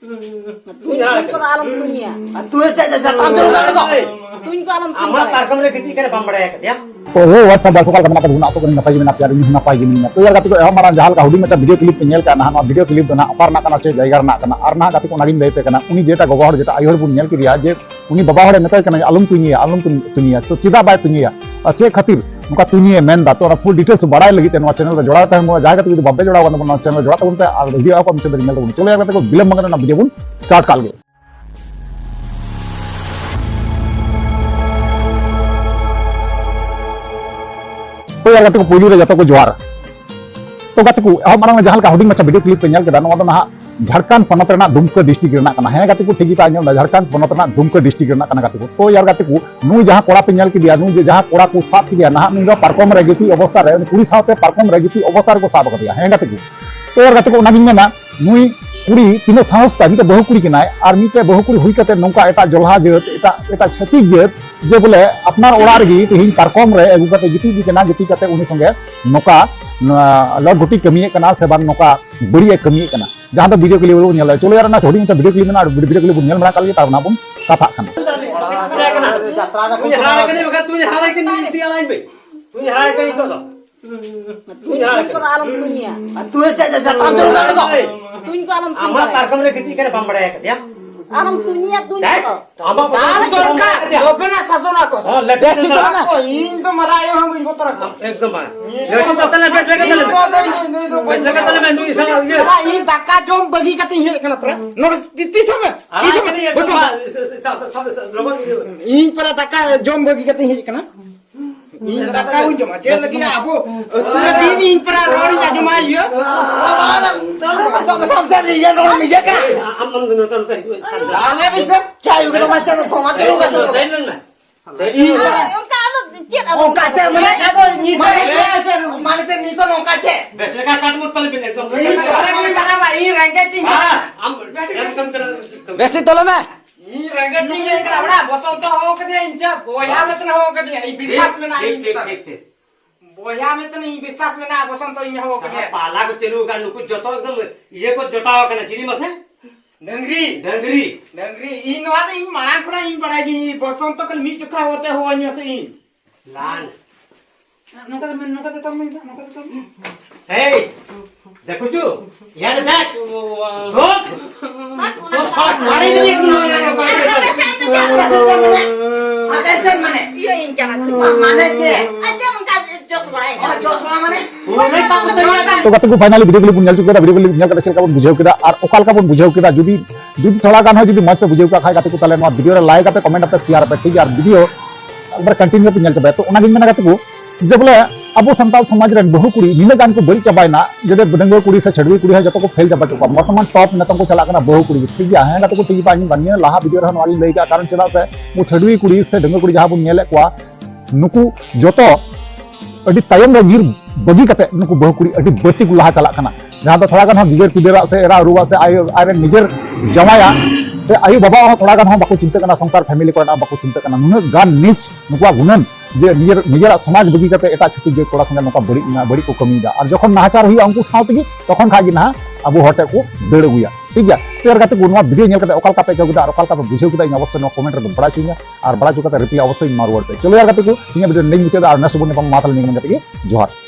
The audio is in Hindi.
Tuin ko alam ko niya. Tu jatang tu kan Tuin ko alam ko. ama parkam re kiti kan bambada ya dia तो वो WhatsApp बासुकाल का मना बुना सो नपाई में प्यार में नपाई में तो यार गाती को हमारा जहाल का हुडी में वीडियो क्लिप नेल का ना वीडियो क्लिप ना अपार ना करना चाहिए जायगा ना करना और ना गाती को नागिन देते करना उनी जेटा गोगो हर जेटा आयो हर बुन नेल के दिया जे उनी बाबा हर नेता करना आलम तुनिया तो चिदा बाय तुनिया अच्छे खातिर उनका तुनिया मेन दा तो फुल डिटेल्स बड़ाई लगी ते चैनल रे जोड़ा ता हम जायगा तो बाबे जोड़ा वन चैनल जोड़ा तो उनते वीडियो को हमसे नेल तो चलो यार गाती को बिलम मंगना ना वीडियो बुन स्टार्ट काल गए तो यार गाते को पुली रे जतो को जोहार तो गाते को मारंग जहां का हुडिंग मचा वीडियो क्लिप पे नेल केदा नवा ना झारखंड पनत रेना दुमका डिस्ट्रिक्ट रेना कना है गाते को ठीक ता आंजम झारखंड पनत रेना दुमका डिस्ट्रिक्ट रेना कना गाते को तो यार गाते को नुई जहां कोड़ा पे नेल के दिया नु जहां कोड़ा को साथ किया ना नुई पारकम रे गिती अवस्था रे पुरी साथे पारकम रे गिती अवस्था रे को साथ कर दिया है गाते को तो यार गाते को नागिन मेना नुई कुड़ी तीन साहस ता मिते बहु कुड़ी किनाय और मिते बहु कुड़ी हुई कते नोका एटा जोल्हा जेत एटा छती जेत जे बोले अपनार ओड़ा रे तेहिं पारकम रे अगु कते गिती कते उनी संगे नोका लड़ गुटी कमिए कना से बान नोका बड़िए कमिए कना जहां तो वीडियो क्लिप नेल चलो यार ना थोड़ी मचा वीडियो क्लिप ना वीडियो क्लिप नेल बना काल ता ना बुन कथा खाना jatra da tu hara kene baka tu hara kene iti alain be tu hara kene to Tuin ko alam ko niya. tu jatang tu kan Tuin ko alam ko. ama parkam re kiti kan bambada ya dia Alam ko niya tuin ko. ama Dobena sasona ko. besti to na In to marayo hum in botora ko. ekdam ba leti tatale bet lega tale men du isa ye Ala in dakka jom bagi kate he kana pra. No titi sama. ala kene ekdam logon In para dakka jom bagi kate he kana. In dakka un jom aje lagi abu. Pura din in para rori ja joma ye. to kesal dari ya no mi jaga amam dun kan Ala bisa. cayu kena macam thonga telu kan Ka ano jet oh kaca mana Ako ni to mana te ni to no kaca बेचने का काट मुट तल बिने एकदम in para ba in rangke tin. हम कम कर Besti tolo me. In rangke tin ye kana bada bosong to ho kene incha boya met na ho kene i bisas me na ठीक boya met na i bisas me na bosong to in ho kene. पाला को चलू का नुकु जतो एकदम ये को जटाव कने चिनी मसे Dengri in wada in mana kura in padagi bosong to kal mi chukha hote ho anyo se in. Lawn Noka de tam हे देखो चू यार देख रोक तो शॉट मारे नहीं ada jen mana Iyo in jangan. mana je Aja mengkas jos bae. jos mana तो गाते को फाइनली वीडियो क्लिप नेल चुका वीडियो क्लिप नेल का चलका बन बुझाव केदा और ओकाल का बन बुझाव केदा जुदी थोड़ा गान हो जुदी मस्त बुझाव का खाय गाते को ताले वीडियो रे लाइक पे कमेंट पे शेयर पे ठीक है वीडियो एक बार कंटिन्यू पे नेल चबे तो ओना गिन मेना गाते को जे बोले अब संताल समाज रे बहु कुड़ी निना गान को बड़ी चबायना जदे बडंगो कुड़ी से छड़वी कुड़ी है जतो को फेल चबा चुका वर्तमान टॉप नतम को चला करना बहु कुड़ी ठीक है गाते को ठीक पानी बनिए लाहा वीडियो रहन वाली लई का कारण चला से वो छड़वी कुड़ी से डंगो कुड़ी जहां बन नेले को नुकु जतो अडी तायम रे गिर बगी कते नुकु बहु कुड़ी अडी बत्ती को लाहा चला करना जहां तो थोड़ा गान हम गिर पिदेरा से एरा रुवा से आय निजर जमाया से आयु बाबा थोड़ा गान हम बाको चिंता करना संसार फैमिली को बाको चिंता करना नुन गान नीच नुकुआ गुणन जे निजर समाज बगी कते एटा छति जे कोड़ा संगे नका बड़ी को कमीदा और जखन नाहाचार हुई उनको साथी तखन खागी ना अब हटे को दड़ गुया ठीक है तो यार गाते को वीडियो नेल कते ओकाल का पे केदा और ओकाल का बुझेव केदा इन अवश्य नो कमेंट रे बड़ा चुनिया और बड़ा चुका रिप्लाई अवश्य मार वर्ड पे चलो यार गाते को इन वीडियो नहीं मुचे और नेक्स्ट बने मातल नहीं मन गाते जोहार